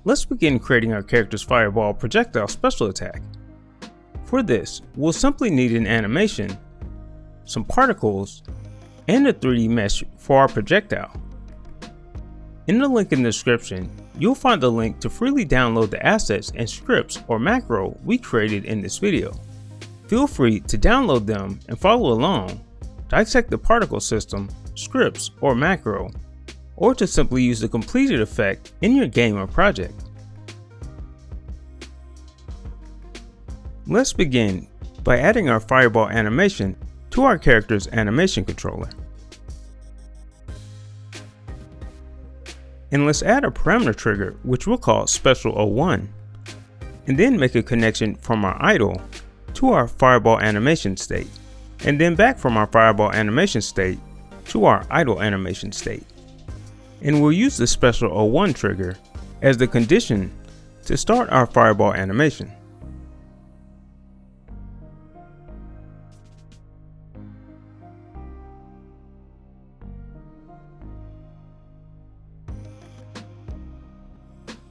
let's begin creating our character's fireball projectile special attack. For this, we'll simply need an animation, some particles, and a 3D mesh for our projectile. In the link in the description, you'll find a link to freely download the assets and scripts or macro we created in this video. Feel free to download them and follow along, dissect the particle system, scripts, or macro, or to simply use the completed effect in your game or project. Let's begin by adding our fireball animation to our character's animation controller. And let's add a parameter trigger which we'll call special01, and then make a connection from our idle to our fireball animation state, and then back from our fireball animation state to our idle animation state. And we'll use the special01 trigger as the condition to start our fireball animation.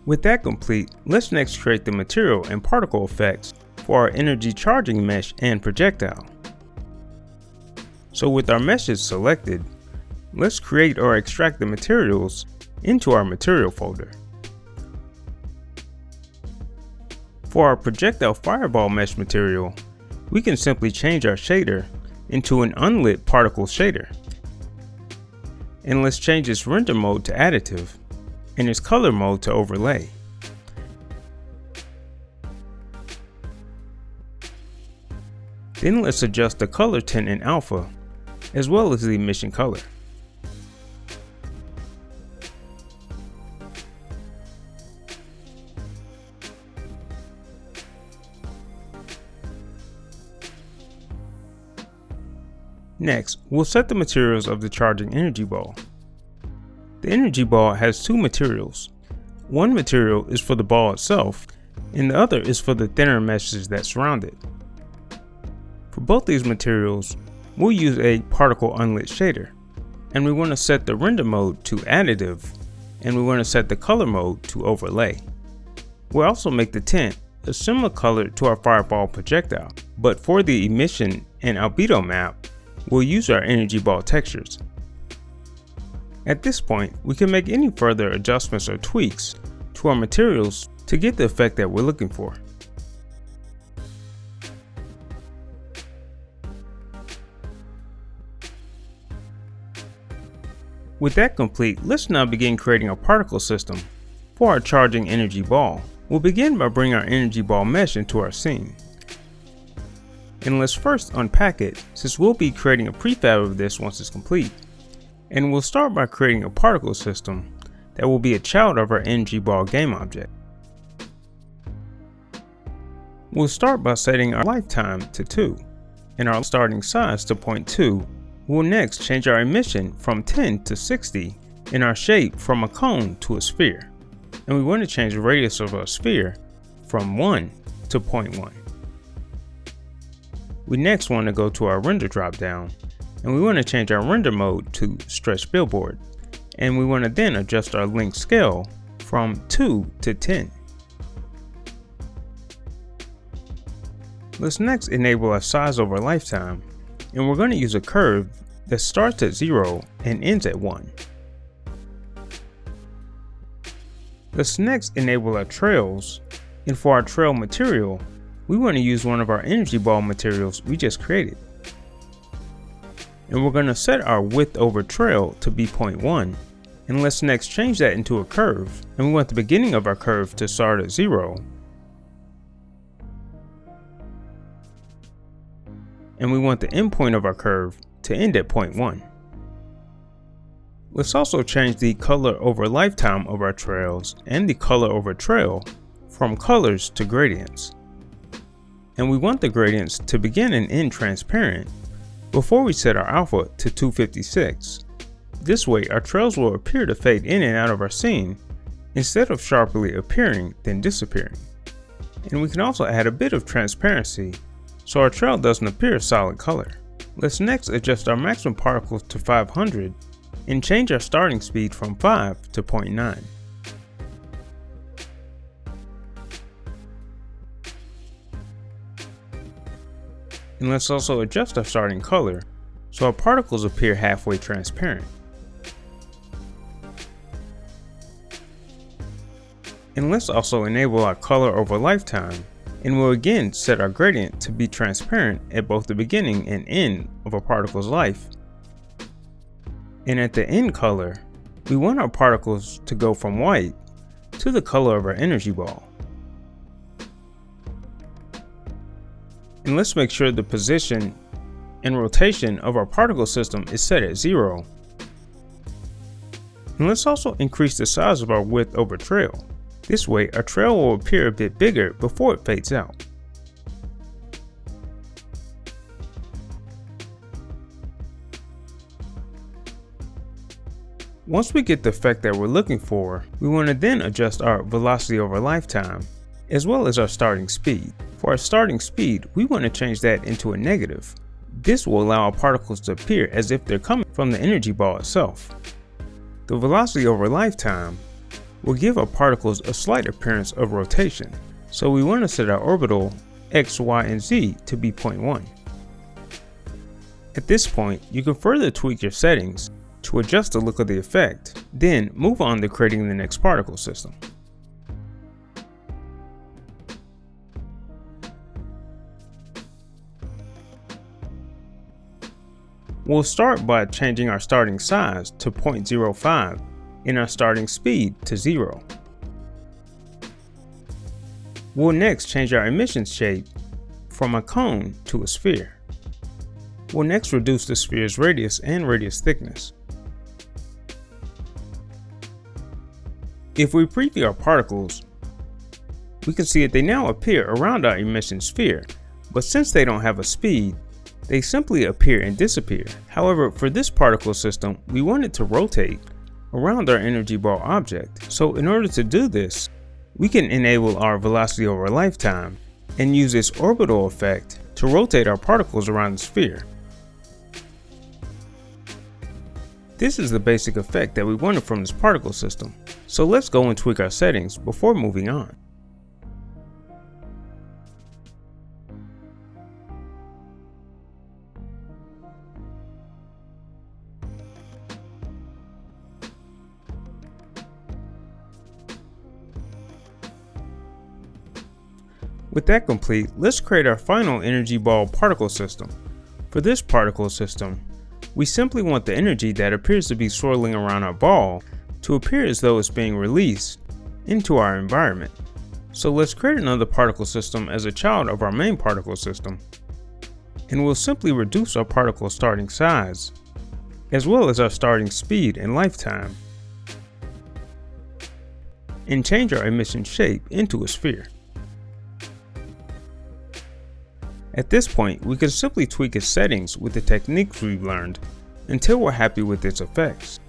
With that complete, let's next create the material and particle effects for our energy charging mesh and projectile. So with our meshes selected, let's create or extract the materials into our material folder. For our projectile fireball mesh material, we can simply change our shader into an unlit particle shader. And let's change its render mode to additive and its color mode to overlay. Then let's adjust the color tint in alpha as well as the emission color. Next, we'll set the materials of the charging energy ball. The energy ball has two materials. One material is for the ball itself, and the other is for the thinner meshes that surround it. For both these materials, we'll use a particle unlit shader, and we want to set the render mode to additive, and we want to set the color mode to overlay. We'll also make the tint a similar color to our fireball projectile, but for the emission and albedo map, we'll use our energy ball textures. At this point, we can make any further adjustments or tweaks to our materials to get the effect that we're looking for. With that complete, let's now begin creating a particle system for our charging energy ball. We'll begin by bringing our energy ball mesh into our scene. And let's first unpack it, since we'll be creating a prefab of this once it's complete. And we'll start by creating a particle system that will be a child of our energy ball game object. We'll start by setting our lifetime to 2 and our starting size to 0.2. We'll next change our emission from 10 to 60 and our shape from a cone to a sphere. And we want to change the radius of our sphere from 1 to 0.1. We next want to go to our render dropdown, and we want to change our render mode to stretch billboard, and we want to then adjust our link scale from 2 to 10. Let's next enable our size over lifetime, and we're going to use a curve that starts at 0 and ends at 1. Let's next enable our trails, and for our trail material, we want to use one of our energy ball materials we just created. And we're going to set our width over trail to be 0.1, and let's next change that into a curve, and we want the beginning of our curve to start at 0, and we want the end point of our curve to end at 0.1. Let's also change the color over lifetime of our trails and the color over trail from colors to gradients. And we want the gradients to begin and end transparent before we set our alpha to 256. This way our trails will appear to fade in and out of our scene instead of sharply appearing then disappearing. And we can also add a bit of transparency so our trail doesn't appear a solid color. Let's next adjust our maximum particles to 500 and change our starting speed from 5 to 0.9. And let's also adjust our starting color so our particles appear halfway transparent. And let's also enable our color over lifetime, and we'll again set our gradient to be transparent at both the beginning and end of a particle's life. And at the end color, we want our particles to go from white to the color of our energy ball. And let's make sure the position and rotation of our particle system is set at 0. And let's also increase the size of our width over trail. This way, our trail will appear a bit bigger before it fades out. Once we get the effect that we're looking for, we want to then adjust our velocity over lifetime, as well as our starting speed. For our starting speed, we want to change that into a negative. This will allow our particles to appear as if they're coming from the energy ball itself. The velocity over lifetime will give our particles a slight appearance of rotation, so we want to set our orbital x, y, and z to be 0.1. At this point, you can further tweak your settings to adjust the look of the effect, then move on to creating the next particle system. We'll start by changing our starting size to 0.05 and our starting speed to 0. We'll next change our emission shape from a cone to a sphere. We'll next reduce the sphere's radius and radius thickness. If we preview our particles, we can see that they now appear around our emission sphere, but since they don't have a speed, they simply appear and disappear. However, for this particle system, we want it to rotate around our energy ball object. So in order to do this, we can enable our velocity over lifetime and use this orbital effect to rotate our particles around the sphere. This is the basic effect that we wanted from this particle system. So let's go and tweak our settings before moving on. With that complete, let's create our final energy ball particle system. For this particle system, we simply want the energy that appears to be swirling around our ball to appear as though it's being released into our environment. So let's create another particle system as a child of our main particle system, and we'll simply reduce our particle starting size, as well as our starting speed and lifetime, and change our emission shape into a sphere. At this point, we can simply tweak its settings with the techniques we've learned until we're happy with its effects.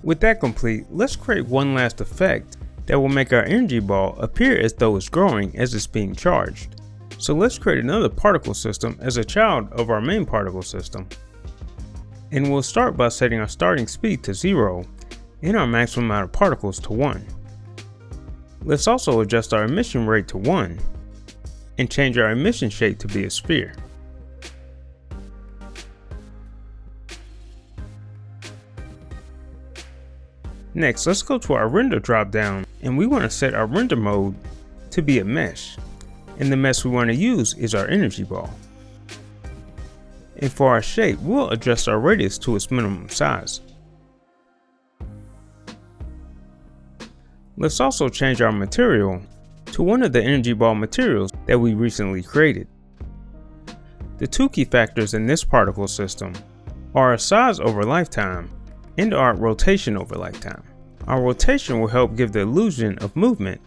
With that complete, let's create one last effect that will make our energy ball appear as though it's growing as it's being charged. So let's create another particle system as a child of our main particle system. And we'll start by setting our starting speed to 0 and our maximum amount of particles to 1. Let's also adjust our emission rate to 1 and change our emission shape to be a sphere. Next, let's go to our render dropdown, and we want to set our render mode to be a mesh, and the mesh we want to use is our energy ball. And for our shape, we'll adjust our radius to its minimum size. Let's also change our material to one of the energy ball materials that we recently created. The two key factors in this particle system are our size over lifetime and our rotation over lifetime. Our rotation will help give the illusion of movement,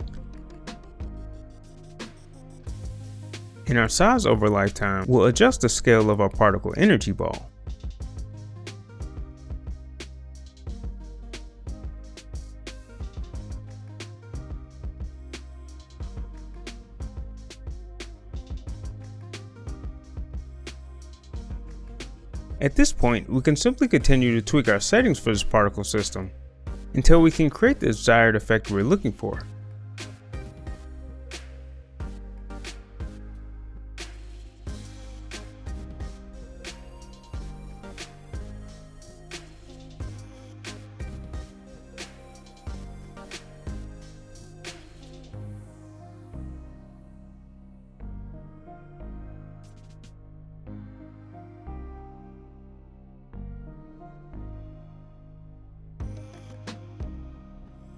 and our size over lifetime will adjust the scale of our particle energy ball. At this point, we can simply continue to tweak our settings for this particle system until we can create the desired effect we're looking for.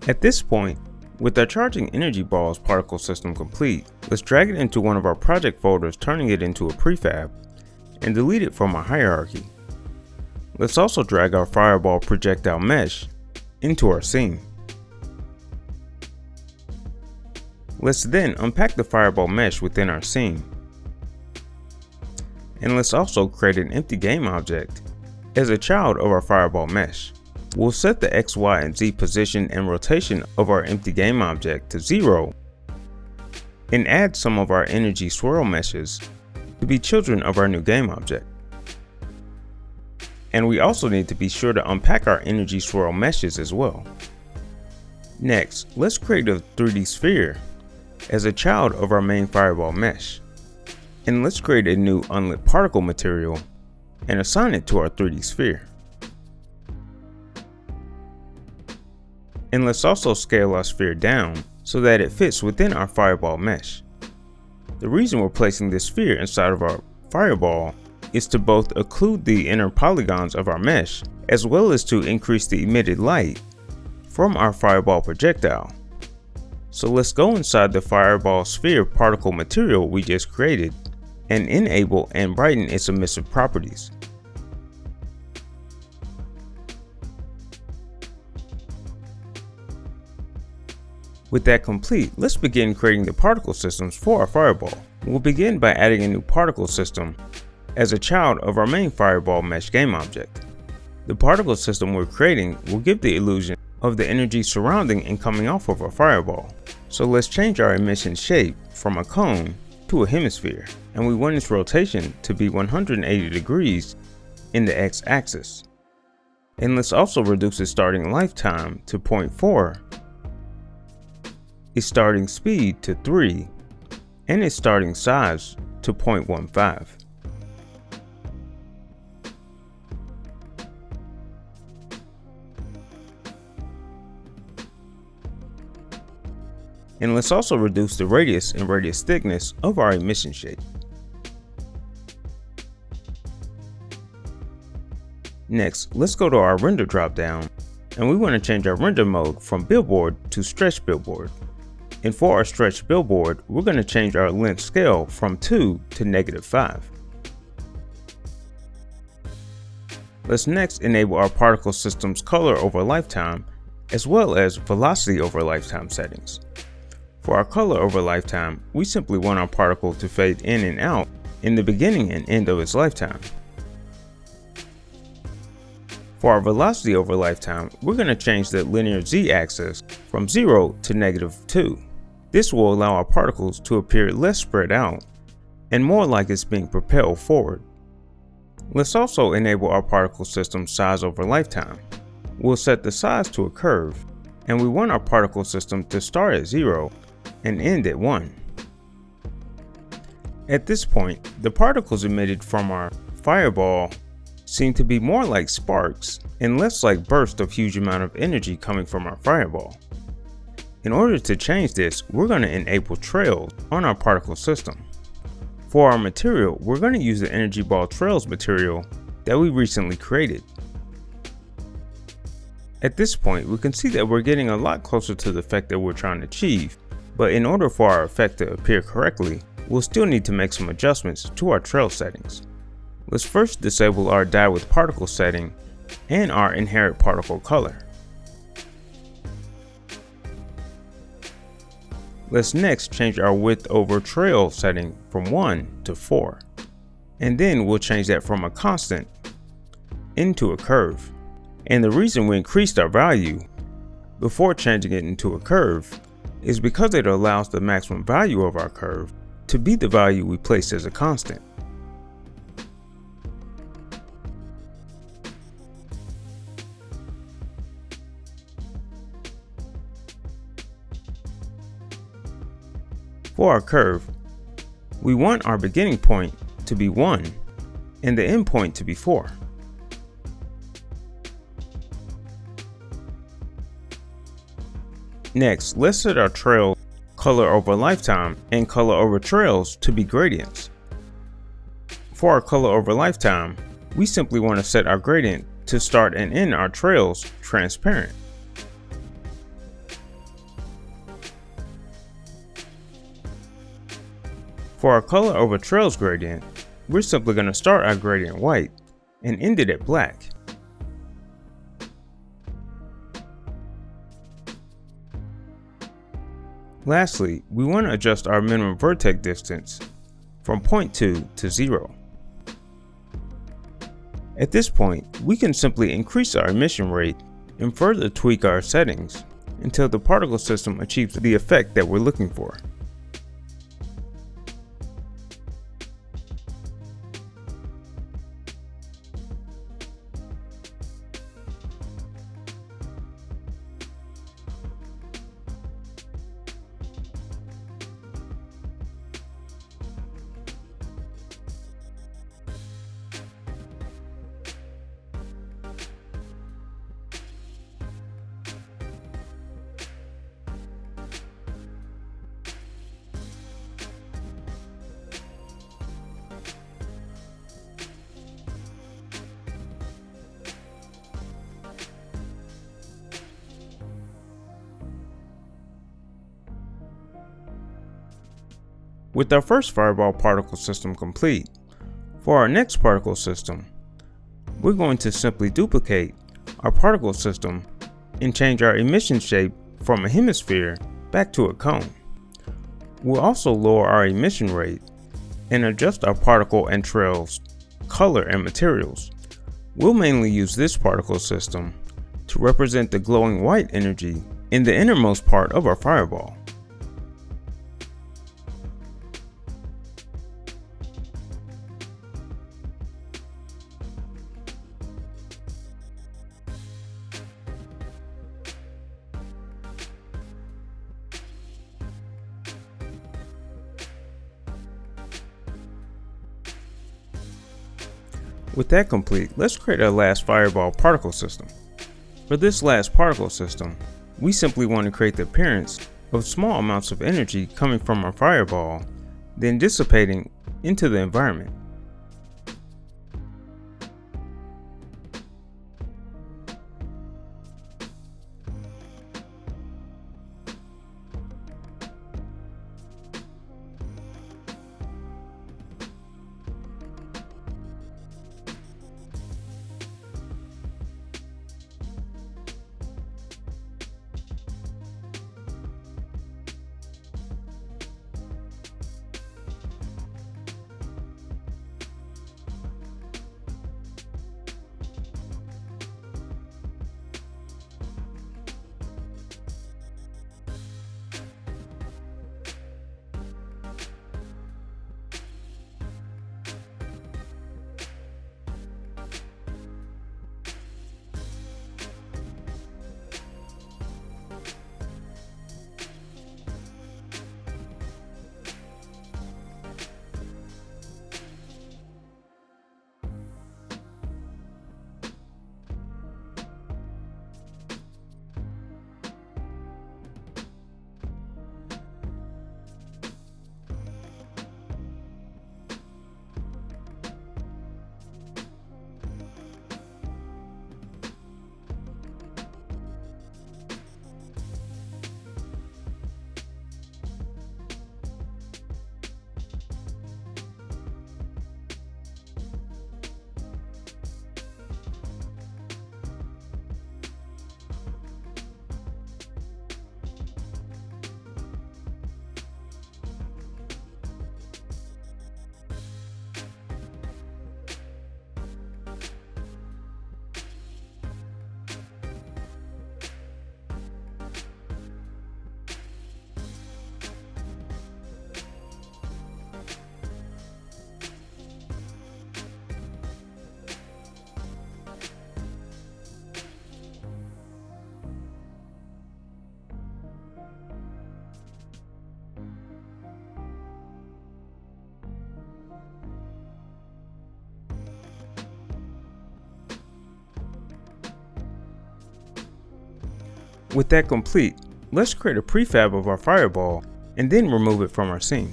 At this point, with our charging energy balls particle system complete, let's drag it into one of our project folders, turning it into a prefab, and delete it from our hierarchy. Let's also drag our fireball projectile mesh into our scene. Let's then unpack the fireball mesh within our scene. And let's also create an empty game object as a child of our fireball mesh. We'll set the X, Y, and Z position and rotation of our empty game object to 0 and add some of our energy swirl meshes to be children of our new game object. And we also need to be sure to unpack our energy swirl meshes as well. Next, let's create a 3D sphere as a child of our main fireball mesh. And let's create a new unlit particle material and assign it to our 3D sphere. And let's also scale our sphere down so that it fits within our fireball mesh. The reason we're placing this sphere inside of our fireball is to both occlude the inner polygons of our mesh, as well as to increase the emitted light from our fireball projectile. So let's go inside the fireball sphere particle material we just created and enable and brighten its emissive properties. With that complete, let's begin creating the particle systems for our fireball. We'll begin by adding a new particle system as a child of our main fireball mesh game object. The particle system we're creating will give the illusion of the energy surrounding and coming off of our fireball. So let's change our emission shape from a cone to a hemisphere, and we want its rotation to be 180 degrees in the x-axis. And let's also reduce its starting lifetime to 0.4, its starting speed to 3, and its starting size to 0.15. And let's also reduce the radius and radius thickness of our emission shape. Next, let's go to our render dropdown, and we want to change our render mode from billboard to stretch billboard. And for our stretch billboard, we're going to change our length scale from 2 to -5. Let's next enable our particle system's color over lifetime, as well as velocity over lifetime settings. For our color over lifetime, we simply want our particle to fade in and out in the beginning and end of its lifetime. For our velocity over lifetime, we're going to change the linear z-axis from 0 to -2. This will allow our particles to appear less spread out and more like it's being propelled forward. Let's also enable our particle system size over lifetime. We'll set the size to a curve, and we want our particle system to start at 0 and end at 1. At this point, the particles emitted from our fireball seem to be more like sparks and less like bursts of huge amount of energy coming from our fireball. In order to change this, we're going to enable trails on our particle system. For our material, we're going to use the energy ball trails material that we recently created. At this point, we can see that we're getting a lot closer to the effect that we're trying to achieve, but in order for our effect to appear correctly, we'll still need to make some adjustments to our trail settings. Let's first disable our dye with particle setting and our inherit particle color. Let's next change our width over trail setting from 1 to 4. And then we'll change that from a constant into a curve. And the reason we increased our value before changing it into a curve is because it allows the maximum value of our curve to be the value we placed as a constant. For our curve, we want our beginning point to be 1 and the end point to be 4. Next, let's set our trail color over lifetime and color over trails to be gradients. For our color over lifetime, we simply want to set our gradient to start and end our trails transparent. For our color over trails gradient, we're simply going to start our gradient white and end it at black. Lastly, we want to adjust our minimum vertex distance from 0.2 to 0. At this point, we can simply increase our emission rate and further tweak our settings until the particle system achieves the effect that we're looking for. With our first fireball particle system complete, for our next particle system, we're going to simply duplicate our particle system and change our emission shape from a hemisphere back to a cone. We'll also lower our emission rate and adjust our particle and trails color and materials. We'll mainly use this particle system to represent the glowing white energy in the innermost part of our fireball. With that complete, let's create our last fireball particle system. For this last particle system, we simply want to create the appearance of small amounts of energy coming from our fireball, then dissipating into the environment. With that complete, let's create a prefab of our fireball and then remove it from our scene.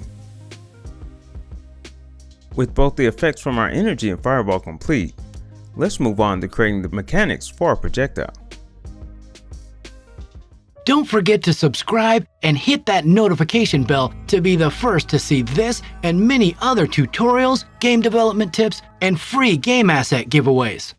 With both the effects from our energy and fireball complete, let's move on to creating the mechanics for our projectile. Don't forget to subscribe and hit that notification bell to be the first to see this and many other tutorials, game development tips, and free game asset giveaways.